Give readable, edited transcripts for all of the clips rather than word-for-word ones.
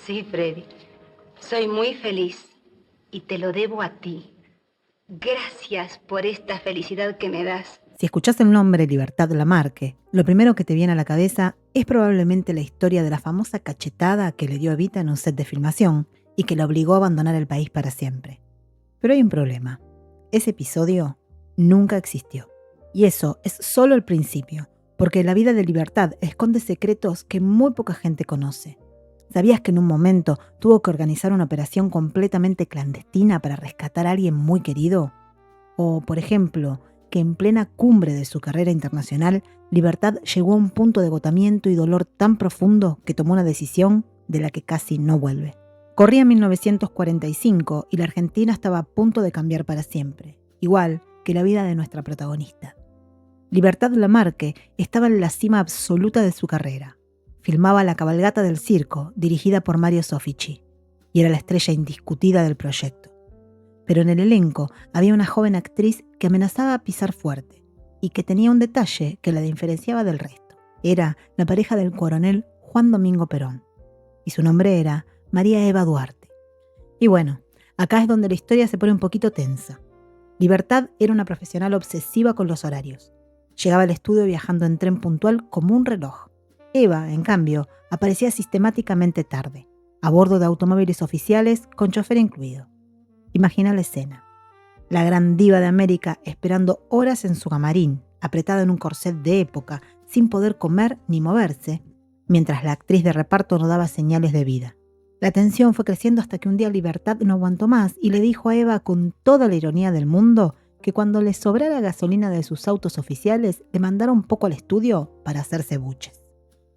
Sí, Freddy. Soy muy feliz y te lo debo a ti. Gracias por esta felicidad que me das. Si escuchás el nombre Libertad Lamarque, lo primero que te viene a la cabeza es probablemente la historia de la famosa cachetada que le dio Evita en un set de filmación y que la obligó a abandonar el país para siempre. Pero hay un problema. Ese episodio nunca existió. Y eso es solo el principio, porque la vida de Libertad esconde secretos que muy poca gente conoce. ¿Sabías que en un momento tuvo que organizar una operación completamente clandestina para rescatar a alguien muy querido? O, por ejemplo, que en plena cumbre de su carrera internacional, Libertad llegó a un punto de agotamiento y dolor tan profundo que tomó una decisión de la que casi no vuelve. Corría 1945 y la Argentina estaba a punto de cambiar para siempre, igual que la vida de nuestra protagonista. Libertad Lamarque estaba en la cima absoluta de su carrera. Filmaba La cabalgata del circo, dirigida por Mario Soffici, y era la estrella indiscutida del proyecto. Pero en el elenco había una joven actriz que amenazaba a pisar fuerte y que tenía un detalle que la diferenciaba del resto. Era la pareja del coronel Juan Domingo Perón, y su nombre era María Eva Duarte. Y bueno, acá es donde la historia se pone un poquito tensa. Libertad era una profesional obsesiva con los horarios. Llegaba al estudio viajando en tren puntual como un reloj. Eva, en cambio, aparecía sistemáticamente tarde, a bordo de automóviles oficiales con chofer incluido. Imagina la escena. La gran diva de América esperando horas en su camarín, apretada en un corset de época, sin poder comer ni moverse, mientras la actriz de reparto no daba señales de vida. La tensión fue creciendo hasta que un día Libertad no aguantó más y le dijo a Eva con toda la ironía del mundo que cuando le sobrara gasolina de sus autos oficiales le mandara un poco al estudio para hacerse buches.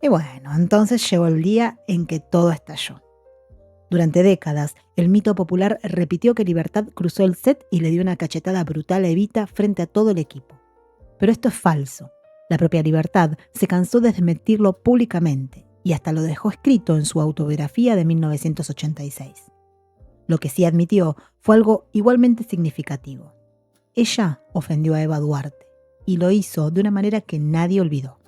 Y bueno, entonces llegó el día en que todo estalló. Durante décadas, el mito popular repitió que Libertad cruzó el set y le dio una cachetada brutal a Evita frente a todo el equipo. Pero esto es falso. La propia Libertad se cansó de desmentirlo públicamente y hasta lo dejó escrito en su autobiografía de 1986. Lo que sí admitió fue algo igualmente significativo. Ella ofendió a Eva Duarte y lo hizo de una manera que nadie olvidó.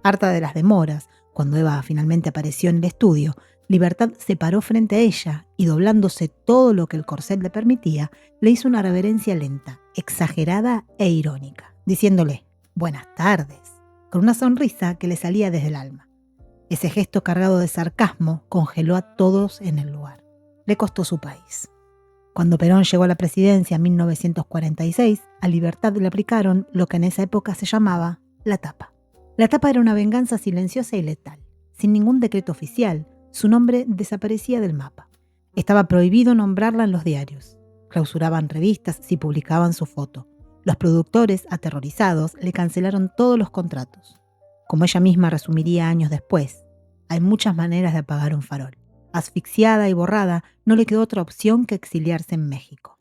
Harta de las demoras, cuando Eva finalmente apareció en el estudio, Libertad se paró frente a ella y, doblándose todo lo que el corset le permitía, le hizo una reverencia lenta, exagerada e irónica, diciéndole «Buenas tardes», con una sonrisa que le salía desde el alma. Ese gesto cargado de sarcasmo congeló a todos en el lugar. Le costó su país. Cuando Perón llegó a la presidencia en 1946, a Libertad le aplicaron lo que en esa época se llamaba la tapa. La tapa era una venganza silenciosa y letal. Sin ningún decreto oficial, su nombre desaparecía del mapa. Estaba prohibido nombrarla en los diarios. Clausuraban revistas si publicaban su foto. Los productores, aterrorizados, le cancelaron todos los contratos. Como ella misma resumiría años después, hay muchas maneras de apagar un farol. Asfixiada y borrada, no le quedó otra opción que exiliarse en México.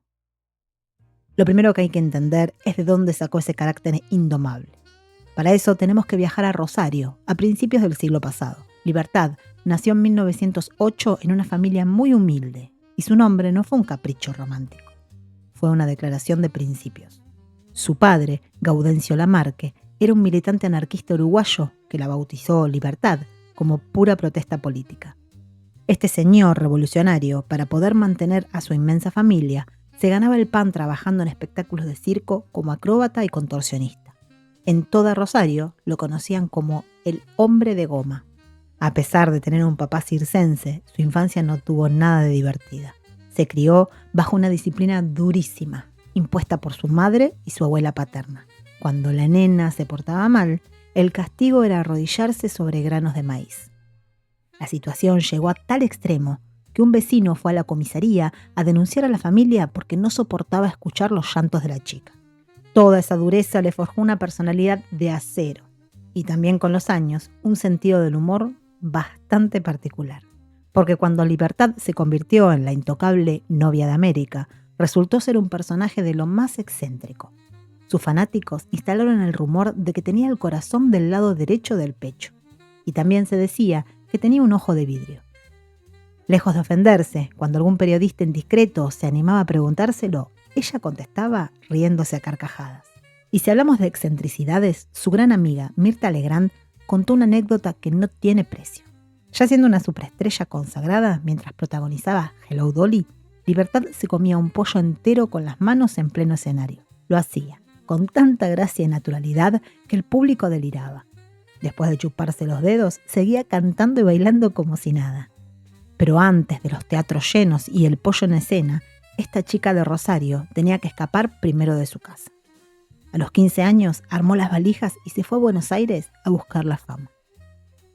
Lo primero que hay que entender es de dónde sacó ese carácter indomable. Para eso tenemos que viajar a Rosario, a principios del siglo pasado. Libertad nació en 1908 en una familia muy humilde, y su nombre no fue un capricho romántico. Fue una declaración de principios. Su padre, Gaudencio Lamarque, era un militante anarquista uruguayo que la bautizó Libertad como pura protesta política. Este señor revolucionario, para poder mantener a su inmensa familia, se ganaba el pan trabajando en espectáculos de circo como acróbata y contorsionista. En toda Rosario lo conocían como el hombre de goma. A pesar de tener un papá circense, su infancia no tuvo nada de divertida. Se crió bajo una disciplina durísima, impuesta por su madre y su abuela paterna. Cuando la nena se portaba mal, el castigo era arrodillarse sobre granos de maíz. La situación llegó a tal extremo que un vecino fue a la comisaría a denunciar a la familia porque no soportaba escuchar los llantos de la chica. Toda esa dureza le forjó una personalidad de acero y también con los años un sentido del humor bastante particular. Porque cuando Libertad se convirtió en la intocable novia de América, resultó ser un personaje de lo más excéntrico. Sus fanáticos instalaron el rumor de que tenía el corazón del lado derecho del pecho y también se decía que tenía un ojo de vidrio. Lejos de ofenderse, cuando algún periodista indiscreto se animaba a preguntárselo, ella contestaba riéndose a carcajadas. Y si hablamos de excentricidades, su gran amiga Mirta Legrand contó una anécdota que no tiene precio. Ya siendo una superestrella consagrada, mientras protagonizaba Hello Dolly, Libertad se comía un pollo entero con las manos en pleno escenario. Lo hacía con tanta gracia y naturalidad que el público deliraba. Después de chuparse los dedos, seguía cantando y bailando como si nada. Pero antes de los teatros llenos y el pollo en escena, esta chica de Rosario tenía que escapar primero de su casa. A los 15 años armó las valijas y se fue a Buenos Aires a buscar la fama.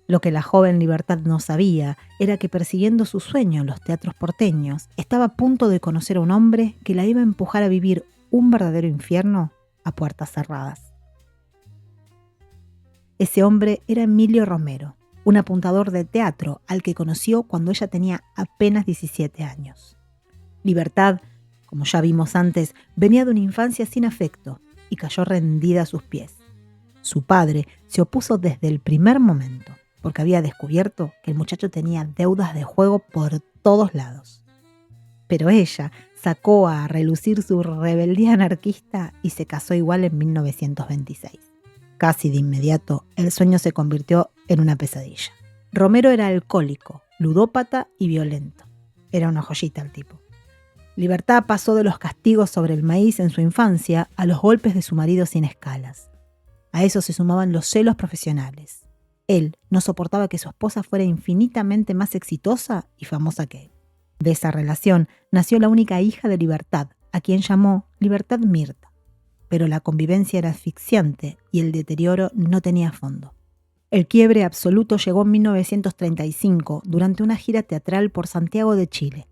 Lo que la joven Libertad no sabía era que persiguiendo su sueño en los teatros porteños, estaba a punto de conocer a un hombre que la iba a empujar a vivir un verdadero infierno a puertas cerradas. Ese hombre era Emilio Romero, un apuntador de teatro al que conoció cuando ella tenía apenas 17 años. Libertad, como ya vimos antes, venía de una infancia sin afecto y cayó rendida a sus pies. Su padre se opuso desde el primer momento, porque había descubierto que el muchacho tenía deudas de juego por todos lados. Pero ella sacó a relucir su rebeldía anarquista y se casó igual en 1926. Casi de inmediato, el sueño se convirtió en una pesadilla. Romero era alcohólico, ludópata y violento. Era una joyita el tipo. Libertad pasó de los castigos sobre el maíz en su infancia a los golpes de su marido sin escalas. A eso se sumaban los celos profesionales. Él no soportaba que su esposa fuera infinitamente más exitosa y famosa que él. De esa relación nació la única hija de Libertad, a quien llamó Libertad Mirta. Pero la convivencia era asfixiante y el deterioro no tenía fondo. El quiebre absoluto llegó en 1935 durante una gira teatral por Santiago de Chile.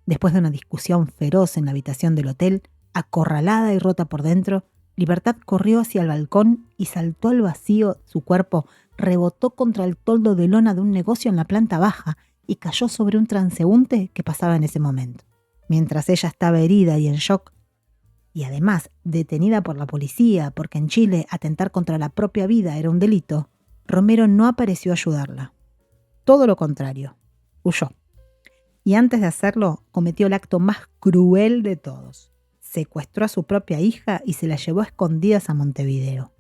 Después de una discusión feroz en la habitación del hotel, acorralada y rota por dentro, Libertad corrió hacia el balcón y saltó al vacío. Su cuerpo rebotó contra el toldo de lona de un negocio en la planta baja y cayó sobre un transeúnte que pasaba en ese momento. Mientras ella estaba herida y en shock, y además detenida por la policía porque en Chile atentar contra la propia vida era un delito, Romero no apareció a ayudarla. Todo lo contrario, huyó. Y antes de hacerlo, cometió el acto más cruel de todos. Secuestró a su propia hija y se la llevó a escondidas a Montevideo.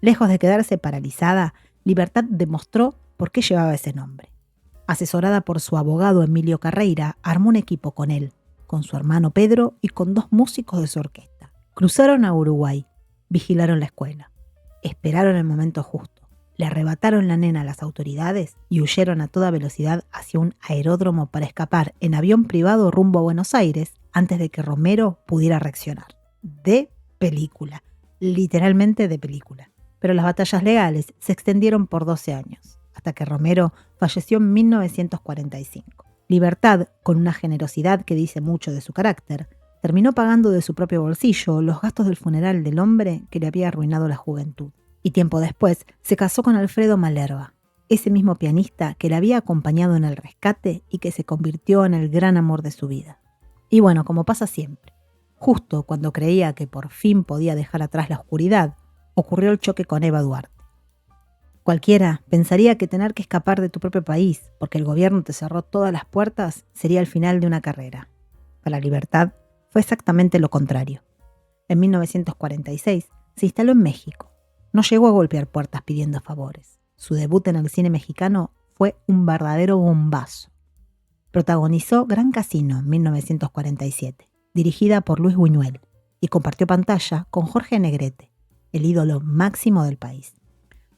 Lejos de quedarse paralizada, Libertad demostró por qué llevaba ese nombre. Asesorada por su abogado Emilio Carreira, armó un equipo con él, con su hermano Pedro y con 2 músicos de su orquesta. Cruzaron a Uruguay, vigilaron la escuela, esperaron el momento justo, le arrebataron la nena a las autoridades y huyeron a toda velocidad hacia un aeródromo para escapar en avión privado rumbo a Buenos Aires antes de que Romero pudiera reaccionar. De película, literalmente de película. Pero las batallas legales se extendieron por 12 años, hasta que Romero falleció en 1945. Libertad, con una generosidad que dice mucho de su carácter, terminó pagando de su propio bolsillo los gastos del funeral del hombre que le había arruinado la juventud. Y tiempo después se casó con Alfredo Malerba, ese mismo pianista que la había acompañado en el rescate y que se convirtió en el gran amor de su vida. Y bueno, como pasa siempre, justo cuando creía que por fin podía dejar atrás la oscuridad, ocurrió el choque con Eva Duarte. Cualquiera pensaría que tener que escapar de tu propio país porque el gobierno te cerró todas las puertas sería el final de una carrera. Para Libertad fue exactamente lo contrario. En 1946 se instaló en México. No llegó a golpear puertas pidiendo favores. Su debut en el cine mexicano fue un verdadero bombazo. Protagonizó Gran Casino en 1947, dirigida por Luis Buñuel, y compartió pantalla con Jorge Negrete, el ídolo máximo del país.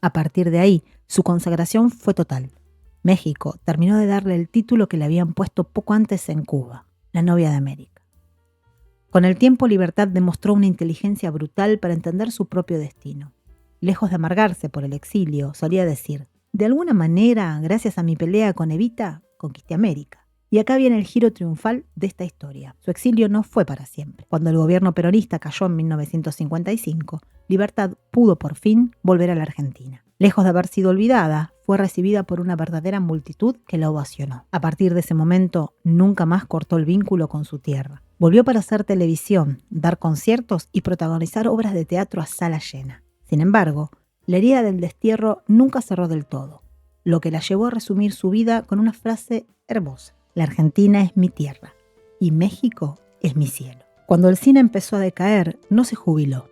A partir de ahí, su consagración fue total. México terminó de darle el título que le habían puesto poco antes en Cuba, la novia de América. Con el tiempo, Libertad demostró una inteligencia brutal para entender su propio destino. Lejos de amargarse por el exilio, solía decir: de alguna manera, gracias a mi pelea con Evita, conquisté América. Y acá viene el giro triunfal de esta historia. Su exilio no fue para siempre. Cuando el gobierno peronista cayó en 1955, Libertad pudo por fin volver a la Argentina. Lejos de haber sido olvidada, fue recibida por una verdadera multitud que la ovacionó. A partir de ese momento, nunca más cortó el vínculo con su tierra. Volvió para hacer televisión, dar conciertos y protagonizar obras de teatro a sala llena. Sin embargo, la herida del destierro nunca cerró del todo, lo que la llevó a resumir su vida con una frase hermosa: la Argentina es mi tierra y México es mi cielo. Cuando el cine empezó a decaer, no se jubiló.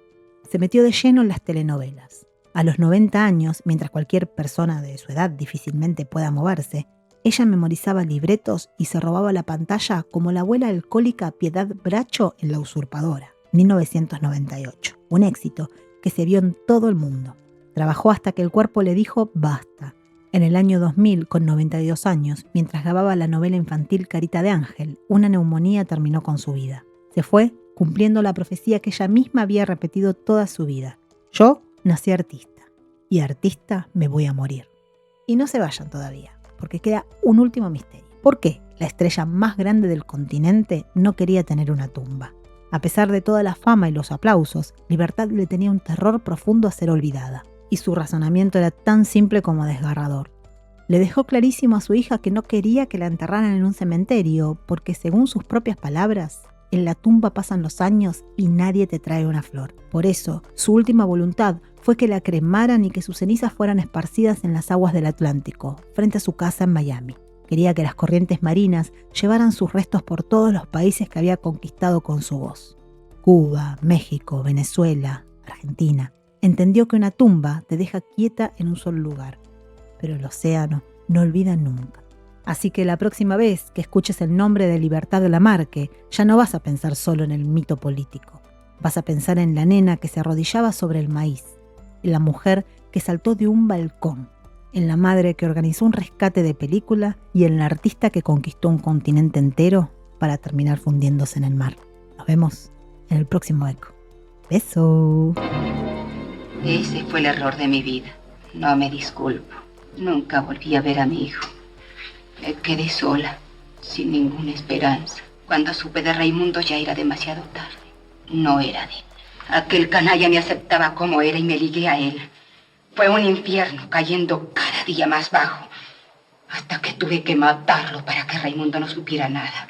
Se metió de lleno en las telenovelas. A los 90 años, mientras cualquier persona de su edad difícilmente pueda moverse, Ella memorizaba libretos y se robaba la pantalla como la abuela alcohólica Piedad Bracho en La Usurpadora, 1998. Un éxito que se vio en todo el mundo. Trabajó hasta que el cuerpo le dijo basta. En el año 2000, con 92 años, mientras grababa la novela infantil Carita de Ángel, una neumonía terminó con su vida. Se fue cumpliendo la profecía que ella misma había repetido toda su vida. Yo nací artista y artista me voy a morir. Y no se vayan todavía, porque queda un último misterio. ¿Por qué la estrella más grande del continente no quería tener una tumba? A pesar de toda la fama y los aplausos, Libertad le tenía un terror profundo a ser olvidada. Y su razonamiento era tan simple como desgarrador. Le dejó clarísimo a su hija que no quería que la enterraran en un cementerio, porque según sus propias palabras, en la tumba pasan los años y nadie te trae una flor. Por eso, su última voluntad fue que la cremaran y que sus cenizas fueran esparcidas en las aguas del Atlántico, frente a su casa en Miami. Quería que las corrientes marinas llevaran sus restos por todos los países que había conquistado con su voz. Cuba, México, Venezuela, Argentina. Entendió que una tumba te deja quieta en un solo lugar, pero el océano no olvida nunca. Así que la próxima vez que escuches el nombre de Libertad Lamarque, ya no vas a pensar solo en el mito político. Vas a pensar en la nena que se arrodillaba sobre el maíz, en la mujer que saltó de un balcón, en la madre que organizó un rescate de película y en la artista que conquistó un continente entero para terminar fundiéndose en el mar. Nos vemos en el próximo eco. ¡Beso! Ese fue el error de mi vida. No me disculpo. Nunca volví a ver a mi hijo. Me quedé sola, sin ninguna esperanza. Cuando supe de Raimundo ya era demasiado tarde. No era digna. Aquel canalla me aceptaba como era y me ligué a él. Fue un infierno, cayendo cada día más bajo, hasta que tuve que matarlo para que Raimundo no supiera nada.